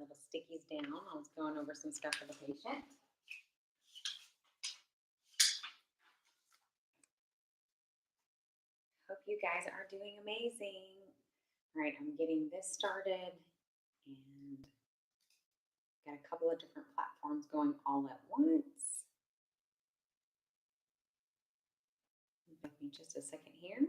little stickies down. I was going over some stuff for the patient. Hope you guys are doing amazing. All right, I'm getting this started and got a couple of different platforms going all at once. Give me just a second here.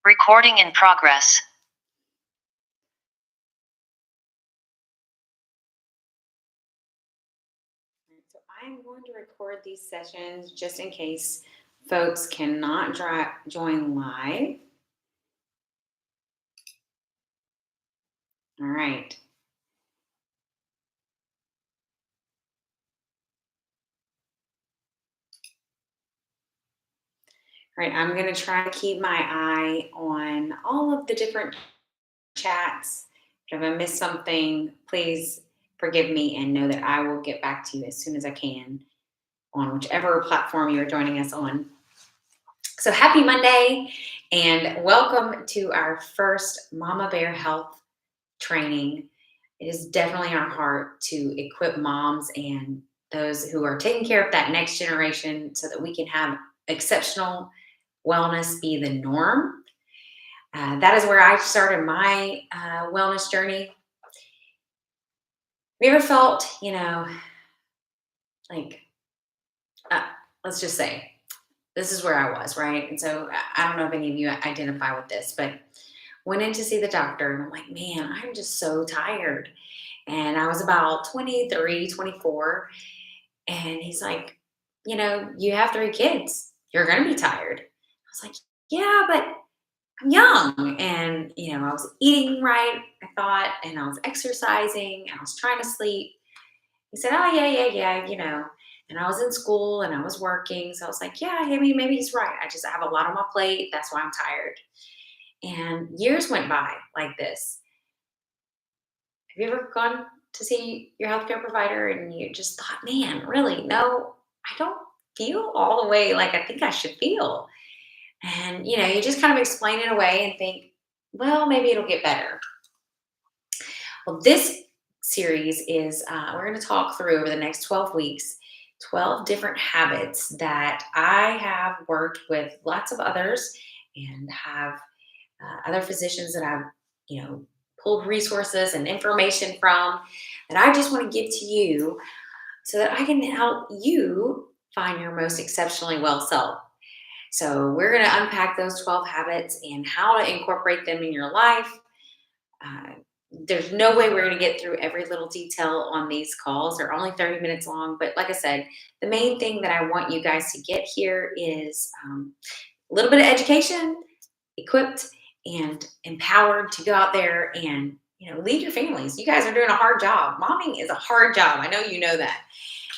Recording in progress. So I'm going to record these sessions just in case folks cannot join live. All right. All right, I'm going to try to keep my eye on all of the different chats. If I missed something, please forgive me and know that I will get back to you as soon as I can on whichever platform you're joining us on. So happy Monday and welcome to our first Mama Bear Health training. It is definitely our heart to equip moms and those who are taking care of that next generation so that we can have exceptional wellness be the norm. That is where I started my wellness journey. Have you ever felt, like, let's just say, this is where I was, right? And so I don't know if any of you identify with this, but went in to see the doctor and I'm like, man, I'm just so tired. And I was about 23, 24. And he's like, you have 3 kids. You're going to be tired. I was like, yeah, but I'm young. And, I was eating right, I thought, and I was exercising and I was trying to sleep. He said, oh, yeah. And I was in school and I was working. So I was like, yeah, I mean, maybe he's right. I have a lot on my plate. That's why I'm tired. And years went by like this. Have you ever gone to see your healthcare provider and you just thought, man, really, no, I don't feel all the way like I think I should feel? And, you just kind of explain it away and think, well, maybe it'll get better. Well, this series is, we're going to talk through over the next 12 weeks, 12 different habits that I have worked with lots of others and have other physicians that I've, pulled resources and information from that I just want to give to you so that I can help you find your most exceptionally well self. So we're going to unpack those 12 habits and how to incorporate them in your life. There's no way we're going to get through every little detail on these calls. They're only 30 minutes long. But like I said, the main thing that I want you guys to get here is a little bit of education, equipped and empowered to go out there and, lead your families. You guys are doing a hard job. Momming is a hard job. I know you know that.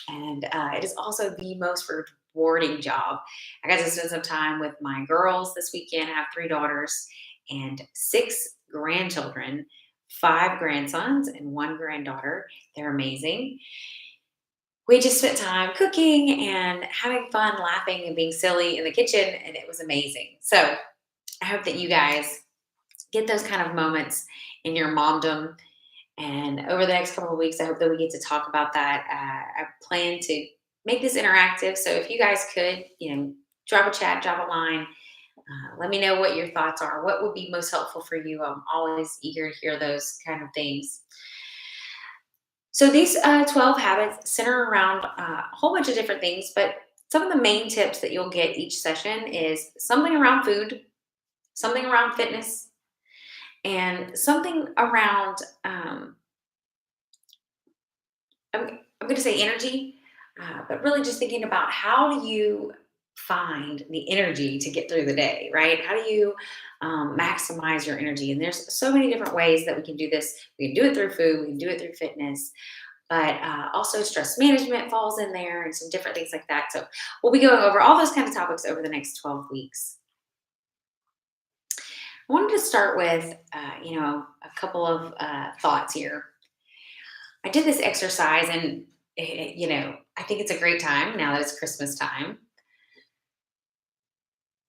And it is also the most rewarding job. I got to spend some time with my girls this weekend. I have 3 daughters and 6 grandchildren, 5 grandsons and 1 granddaughter. They're amazing. We just spent time cooking and having fun, laughing and being silly in the kitchen, and it was amazing. So I hope that you guys get those kind of moments in your momdom. And over the next couple of weeks, I hope that we get to talk about that. I plan to make this interactive. So if you guys could, drop a chat, drop a line, let me know what your thoughts are. What would be most helpful for you? I'm always eager to hear those kind of things. So these 12 habits center around a whole bunch of different things, but some of the main tips that you'll get each session is something around food, something around fitness, and something around, I'm going to say energy, but really just thinking about how do you find the energy to get through the day, right? How do you maximize your energy? And there's so many different ways that we can do this. We can do it through food, we can do it through fitness, but also stress management falls in there and some different things like that. So we'll be going over all those kind of topics over the next 12 weeks. I wanted to start with, a couple of thoughts here. I did this exercise, and I think it's a great time now that it's Christmas time.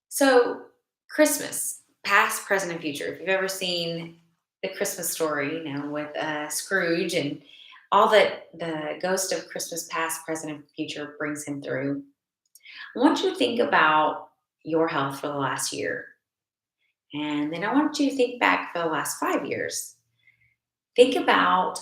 So, Christmas, past, present, and future. If you've ever seen the Christmas story, with Scrooge and all that the ghost of Christmas past, present, and future brings him through, I want you to think about your health for the last year. And then I want you to think back for the last 5 years. Think about,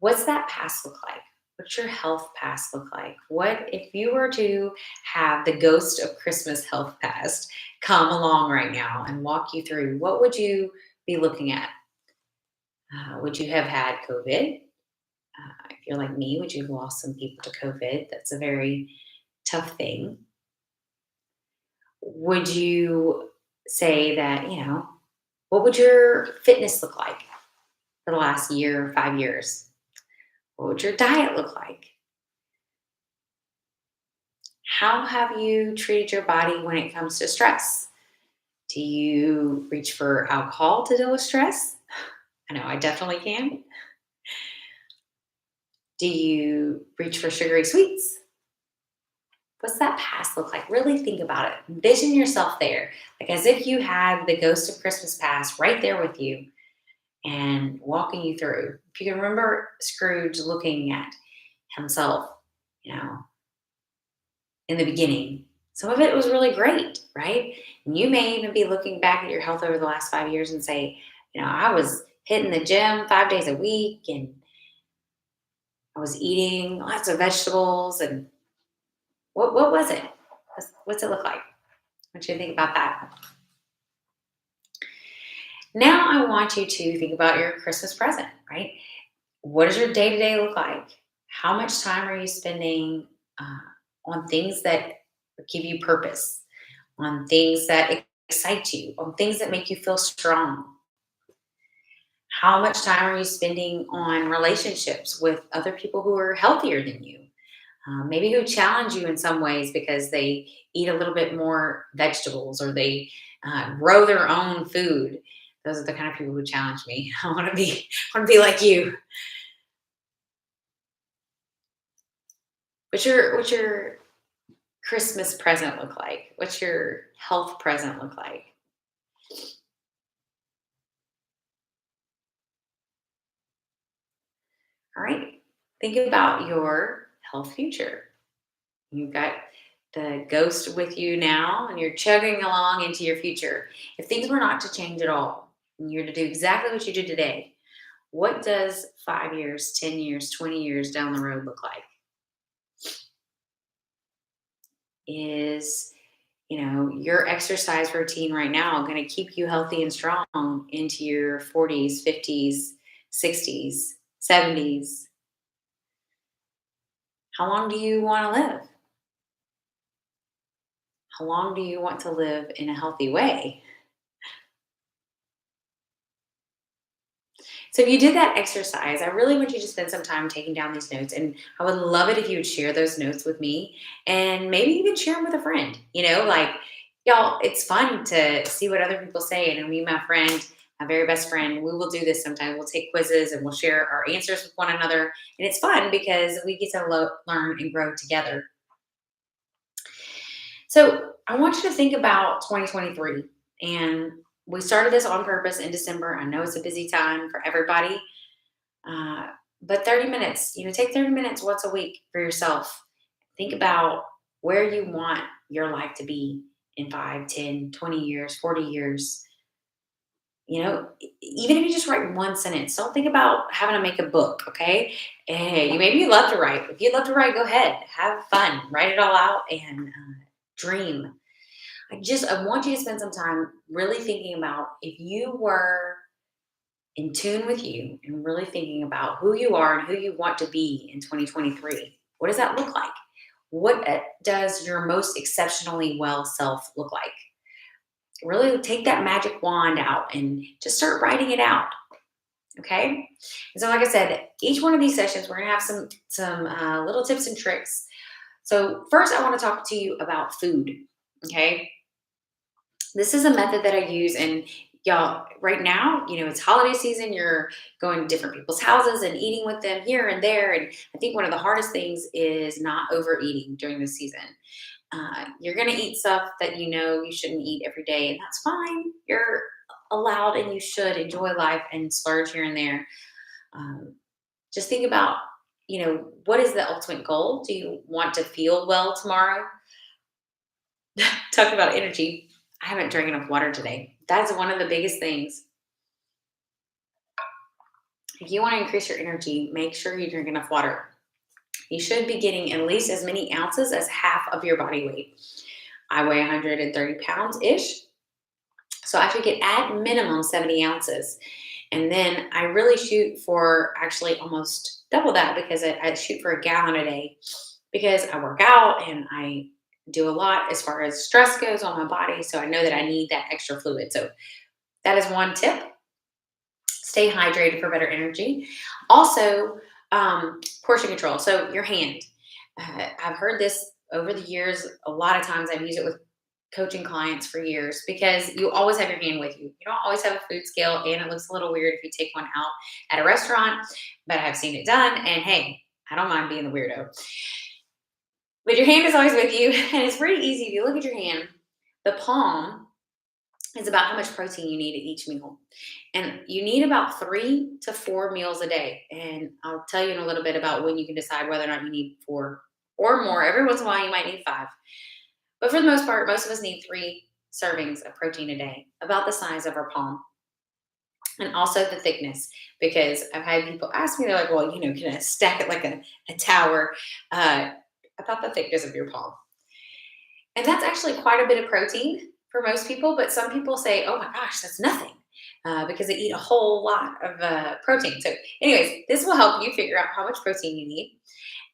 what's that past look like? What's your health past look like? What if you were to have the ghost of Christmas health past come along right now and walk you through? What would you be looking at? Would you have had COVID? If you're like me, would you have lost some people to COVID? That's a very tough thing. Would you say that, what would your fitness look like for the last year, 5 years? What would your diet look like? How have you treated your body when it comes to stress? Do you reach for alcohol to deal with stress? I know I definitely can. Do you reach for sugary sweets? What's that past look like? Really think about it. Envision yourself there, like as if you had the ghost of Christmas past right there with you and walking you through. If you can remember Scrooge looking at himself, you know, in the beginning, some of it was really great, right? And you may even be looking back at your health over the last 5 years and say, I was hitting the gym 5 days a week, and I was eating lots of vegetables. And what was it? What's it look like? I want you to think about that. Now I want you to think about your Christmas present, right? What does your day to day look like? How much time are you spending uh, on things that give you purpose, on things that excite you, on things that make you feel strong? How much time are you spending on relationships with other people who are healthier than you? Maybe who challenge you in some ways because they eat a little bit more vegetables, or they grow their own food. Those are the kind of people who challenge me. I want to be like you. What's your Christmas present look like? What's your health present look like? All right. Think about your health future. You've got the ghost with you now, and you're chugging along into your future. If things were not to change at all, and you're to do exactly what you did today, what does 5 years, 10 years, 20 years down the road look like? Is your exercise routine right now going to keep you healthy and strong into your 40s, 50s, 60s, 70s? How long do you want to live? How long do you want to live in a healthy way? So if you did that exercise, I really want you to spend some time taking down these notes. And I would love it if you would share those notes with me, and maybe even share them with a friend. Like, y'all, it's fun to see what other people say. And me and my friend, my very best friend, we will do this sometimes. We'll take quizzes and we'll share our answers with one another. And it's fun because we get to learn and grow together. So I want you to think about 2023. And we started this on purpose in December. I know it's a busy time for everybody. Uh, but 30 minutes, take 30 minutes once a week for yourself. Think about where you want your life to be in 5, 10, 20 years, 40 years. Even if you just write one sentence, don't think about having to make a book, okay? Hey, maybe you love to write. If you love to write, go ahead. Have fun. Write it all out and dream. I want you to spend some time really thinking about, if you were in tune with you and really thinking about who you are and who you want to be in 2023. What does that look like? What does your most exceptionally well self look like? Really take that magic wand out and just start writing it out. Okay. And so, like I said, each one of these sessions, we're going to have some little tips and tricks. So, first, I want to talk to you about food. Okay. This is a method that I use, and y'all, right now, it's holiday season. You're going to different people's houses and eating with them here and there. And I think one of the hardest things is not overeating during this season. You're going to eat stuff that you shouldn't eat every day, and that's fine. You're allowed and you should enjoy life and splurge here and there. Um, just think about, what is the ultimate goal? Do you want to feel well tomorrow? Talk about energy. I haven't drank enough water today. That's one of the biggest things. If you want to increase your energy, make sure you drink enough water. You should be getting at least as many ounces as half of your body weight. I weigh 130 pounds ish. So I should get at minimum 70 ounces. And then I really shoot for actually almost double that because I shoot for a gallon a day because I work out and I do a lot as far as stress goes on my body. So I know that I need that extra fluid. So that is one tip. Stay hydrated for better energy. Also, portion control. So your hand. I've heard this over the years. A lot of times I've used it with coaching clients for years because you always have your hand with you. You don't always have a food scale, and it looks a little weird if you take one out at a restaurant, but I've seen it done. And hey, I don't mind being the weirdo. But your hand is always with you, and it's pretty easy. If you look at your hand, the palm is about how much protein you need at each meal. And you need about 3 to 4 meals a day. And I'll tell you in a little bit about when you can decide whether or not you need 4 or more. Every once in a while, you might need 5. But for the most part, most of us need 3 servings of protein a day, about the size of our palm. And also the thickness, because I've had people ask me, they're like, well, can I stack it like a tower? Uh, about the thickness of your palm. And that's actually quite a bit of protein for most people, but some people say, oh my gosh, that's nothing. Because they eat a whole lot of protein. So, anyways, this will help you figure out how much protein you need.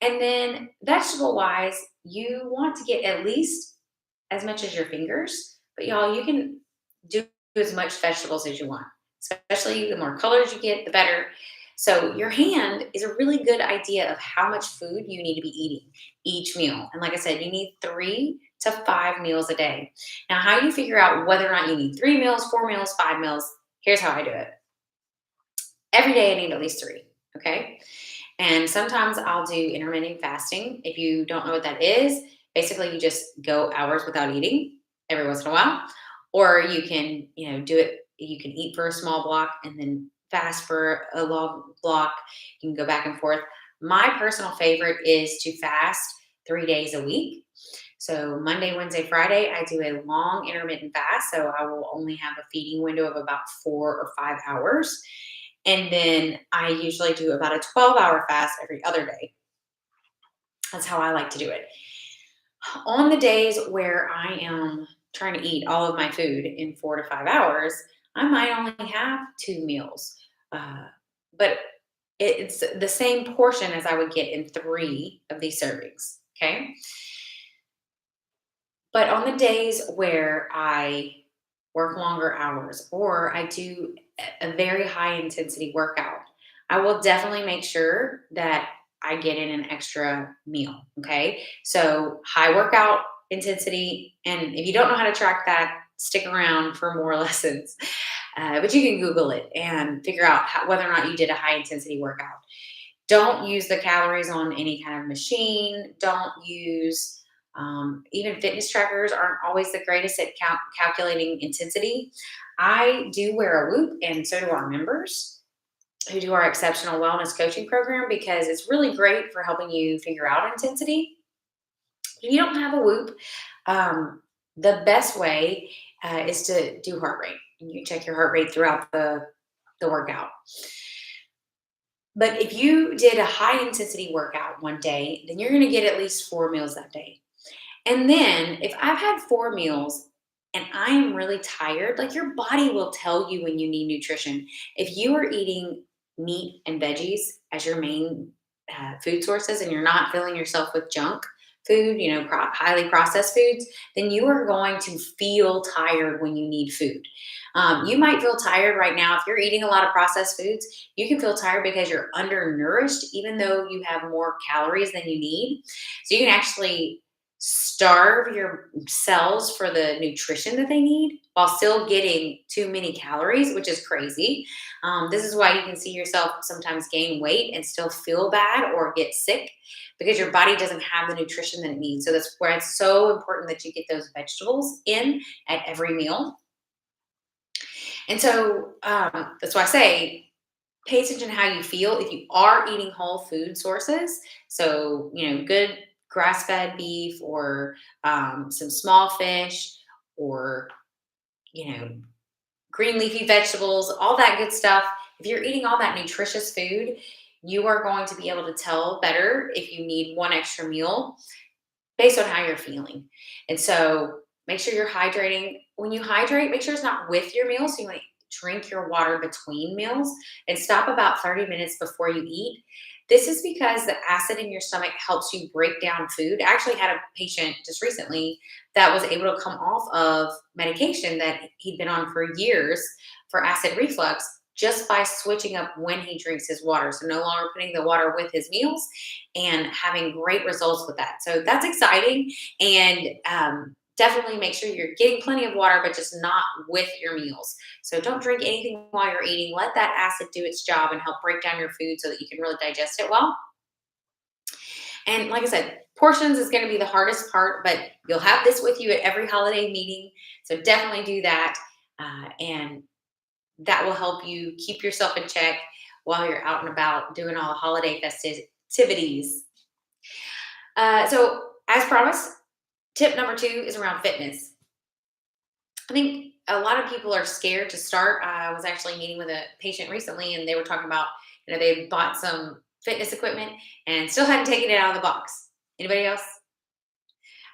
And then, vegetable wise, you want to get at least as much as your fingers, but y'all, you can do as much vegetables as you want. Especially the more colors you get, the better. So your hand is a really good idea of how much food you need to be eating each meal. And like I said, you need 3 to 5 meals a day. Now, how you figure out whether or not you need 3 meals, 4 meals, 5 meals, here's how I do it. Every day I need at least 3. Okay. And sometimes I'll do intermittent fasting. If you don't know what that is, basically you just go hours without eating every once in a while. Or you can, do it, you can eat for a small block and then fast for a long block. You can go back and forth. My personal favorite is to fast 3 days a week. So Monday, Wednesday, Friday, I do a long intermittent fast. So I will only have a feeding window of about 4 or 5 hours. And then I usually do about a 12-hour fast every other day. That's how I like to do it. On the days where I am trying to eat all of my food in 4 to 5 hours, I might only have 2 meals. But it's the same portion as I would get in 3 of these servings. Okay. But on the days where I work longer hours or I do a very high intensity workout, I will definitely make sure that I get in an extra meal. Okay. So high workout intensity. And if you don't know how to track that, stick around for more lessons. But you can Google it and figure out whether or not you did a high intensity workout. Don't use the calories on any kind of machine. Don't use even fitness trackers aren't always the greatest at calculating intensity. I do wear a whoop, and so do our members who do our exceptional wellness coaching program because it's really great for helping you figure out intensity. If you don't have a whoop, the best way is to do heart rate. You check your heart rate throughout the workout. But if you did a high intensity workout one day, then you're going to get at least 4 meals that day. And then if I've had 4 meals and I am really tired, like your body will tell you when you need nutrition. If you are eating meat and veggies as your main food sources and you're not filling yourself with junk food, highly processed foods, then you are going to feel tired when you need food. You might feel tired right now if you're eating a lot of processed foods. You can feel tired because you're undernourished, even though you have more calories than you need. So you can actually starve your cells for the nutrition that they need while still getting too many calories, which is crazy. This is why you can see yourself sometimes gain weight and still feel bad or get sick because your body doesn't have the nutrition that it needs. So that's where it's so important that you get those vegetables in at every meal. And so that's why I say pay attention to how you feel. If you are eating whole food sources, so good grass-fed beef or some small fish or you know green leafy vegetables, all that good stuff. If you're eating all that nutritious food, you are going to be able to tell better if you need one extra meal based on how you're feeling. And so make sure you're hydrating. When you hydrate, make sure it's not with your meal. So you want to drink your water between meals and stop about 30 minutes before you eat. This is because the acid in your stomach helps you break down food. I actually had a patient just recently that was able to come off of medication that he'd been on for years for acid reflux just by switching up when he drinks his water. So no longer putting the water with his meals and having great results with that. So that's exciting. And definitely make sure you're getting plenty of water, but just not with your meals. So don't drink anything while you're eating. Let that acid do its job and help break down your food so that you can really digest it well. And like I said, portions is going to be the hardest part, but you'll have this with you at every holiday meeting. So definitely do that. And that will help you keep yourself in check while you're out and about doing all the holiday festivities. So, as promised, tip number 2 is around fitness. I think a lot of people are scared to start. I was actually meeting with a patient recently, and they were talking about, they bought some fitness equipment and still hadn't taken it out of the box. Anybody else?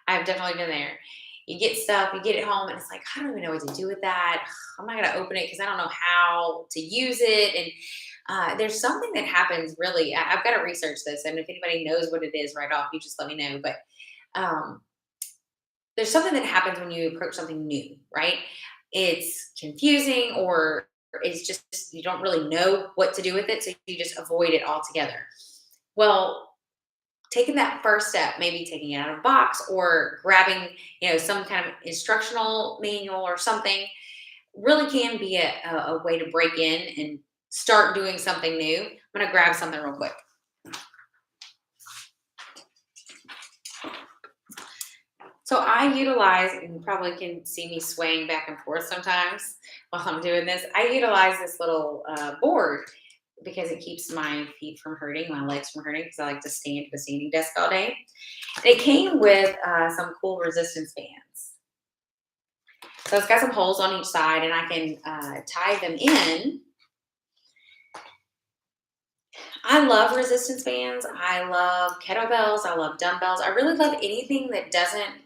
I've definitely been there. You get stuff, you get it home, and it's like, I don't even know what to do with that. I'm not going to open it because I don't know how to use it. And there's something that happens really. I've got to research this. And if anybody knows what it is right off, you just let me know. But um, there's something that happens when you approach something new, right? It's confusing or it's just you don't really know what to do with it. So you just avoid it altogether. Well, taking that first step, maybe taking it out of a box or grabbing, some kind of instructional manual or something, really can be a way to break in and start doing something new. I'm going to grab something real quick. So I utilize, and you probably can see me swaying back and forth sometimes while I'm doing this. I utilize this little board because it keeps my feet from hurting, my legs from hurting, because I like to stand at a standing desk all day. And it came with some cool resistance bands. So it's got some holes on each side, and I can tie them in. I love resistance bands. I love kettlebells. I love dumbbells. I really love anything that doesn't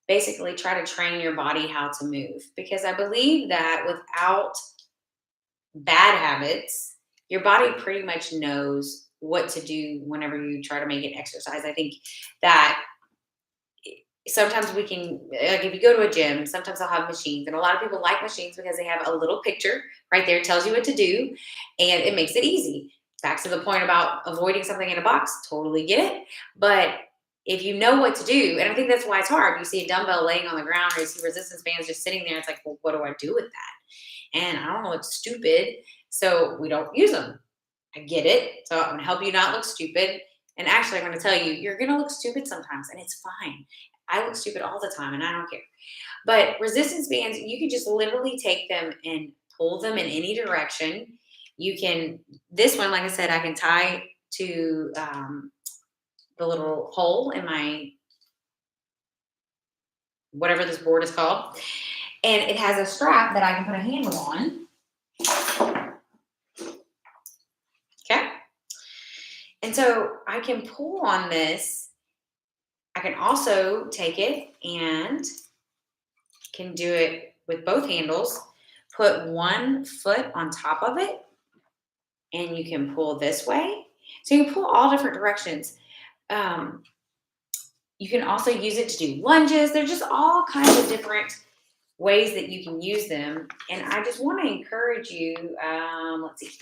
basically try to train your body how to move, because I believe that without bad habits, your body pretty much knows what to do whenever you try to make it exercise. I think that sometimes we can, like if you go to a gym, sometimes I'll have machines, and a lot of people like machines because they have a little picture right there, tells you what to do, and it makes it easy. Back to the point about avoiding something in a box, totally get it. But if you know what to do, and I think that's why it's hard. You see a dumbbell laying on the ground or you see resistance bands just sitting there. It's like, well, what do I do with that? And I don't know, it's stupid. So we don't use them. I get it. So I'm going to help you not look stupid. And actually, I'm going to tell you, you're going to look stupid sometimes, and it's fine. I look stupid all the time, and I don't care. But resistance bands, you can just literally take them and pull them in any direction. You can, this one, like I said, I can tie to the little hole in my, whatever this board is called. And it has a strap that I can put a handle on. Okay. And so I can pull on this. I can also take it and can do it with both handles. Put one foot on top of it, and you can pull this way. So you can pull all different directions. Um, You can also use it to do lunges. There's just all kinds of different ways that you can use them. And I just want to encourage you. Let's see.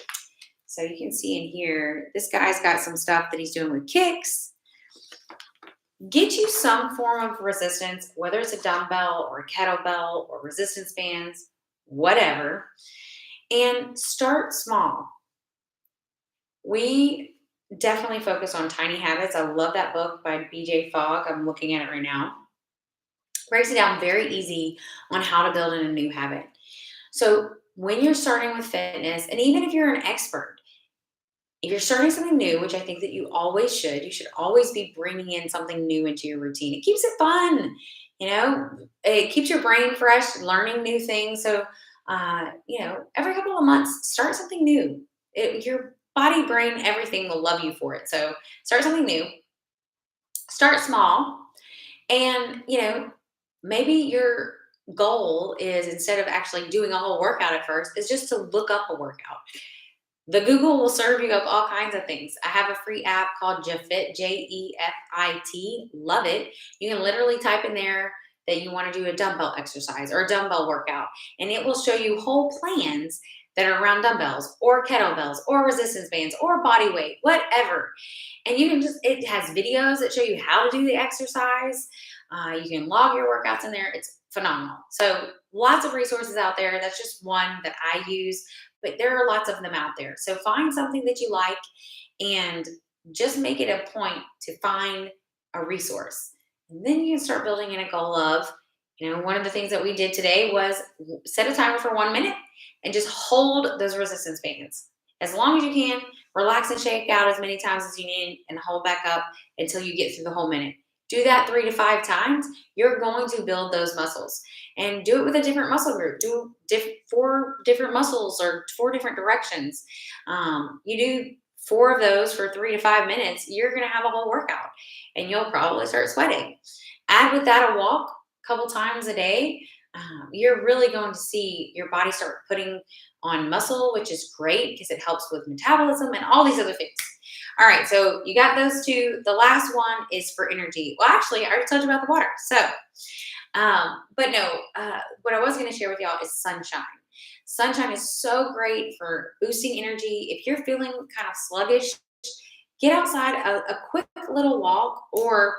So you can see in here, this guy's got some stuff that he's doing with kicks. Get you some form of resistance, whether it's a dumbbell or a kettlebell or resistance bands, whatever, and start small. We definitely focus on tiny habits. I love that book by BJ Fogg. I'm looking at it right now. Breaks it down very easy on how to build in a new habit. So when you're starting with fitness, and even if you're an expert, if you're starting something new, which I think that you should always be bringing in something new into your routine. It keeps it fun, you know, it keeps your brain fresh, learning new things. So, every couple of months, start something new. Your body, brain, everything will love you for it. So, start something new, start small, and, maybe your goal is instead of actually doing a whole workout at first, is just to look up a workout. The Google will serve you up all kinds of things. I have a free app called Jefit, Jefit. Love it. You can literally type in there that you want to do a dumbbell exercise or a dumbbell workout, and it will show you whole plans that are around dumbbells or kettlebells or resistance bands or body weight, whatever. And you can it has videos that show you how to do the exercise. You can log your workouts in there. It's phenomenal. So lots of resources out there. That's just one that I use, but there are lots of them out there. So find something that you like and just make it a point to find a resource. And then you can start building in a goal of, one of the things that we did today was set a timer for 1 minute and just hold those resistance bands as long as you can. Relax and shake out as many times as you need and hold back up until you get through the whole minute. Do that 3 to 5 times. You're going to build those muscles, and do it with a different muscle group. Do 4 different muscles or 4 different directions. You do 4 of those for 3 to 5 minutes, you're going to have a whole workout and you'll probably start sweating. Add with that a walk a couple times a day. You're really going to see your body start putting on muscle, which is great because it helps with metabolism and all these other things. All right, so you got those two. The last one is for energy. Well, actually, I already told you about the water. So, but no, what I was going to share with y'all is sunshine. Sunshine is so great for boosting energy. If you're feeling kind of sluggish, get outside a quick little walk. Or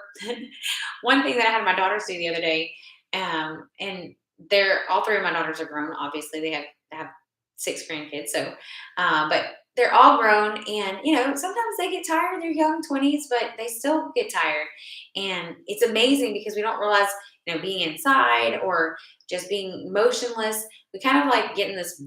one thing that I had my daughters do the other day, and they're all 3 of my daughters are grown. Obviously, they have 6 grandkids. So, but they're all grown, and sometimes they get tired. They're young 20s, but they still get tired, and it's amazing because we don't realize, being inside or just being motionless, we kind of like getting this.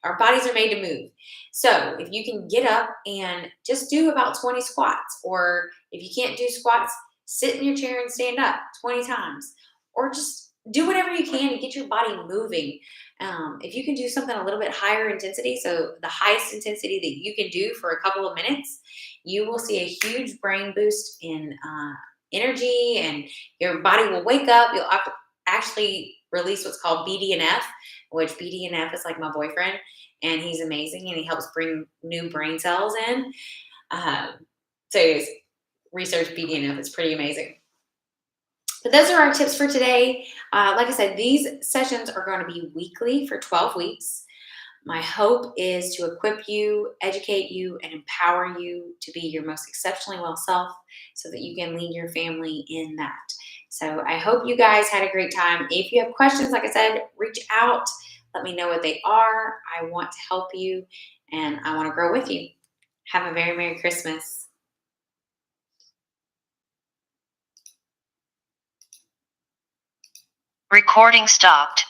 Our bodies are made to move. So if you can get up and just do about 20 squats, or if you can't do squats, sit in your chair and stand up 20 times, or just do whatever you can to get your body moving. If you can do something a little bit higher intensity, so the highest intensity that you can do for a couple of minutes, you will see a huge brain boost in energy, and your body will wake up. You'll actually release what's called BDNF, which BDNF is like my boyfriend, and he's amazing, and he helps bring new brain cells in. Um, so anyways, research BDNF. It's pretty amazing. But those are our tips for today. Like I said, these sessions are going to be weekly for 12 weeks. My hope is to equip you, educate you, and empower you to be your most exceptionally well self so that you can lead your family in that. So I hope you guys had a great time. If you have questions, like I said, reach out. Let me know what they are. I want to help you, and I want to grow with you. Have a very Merry Christmas. Recording stopped.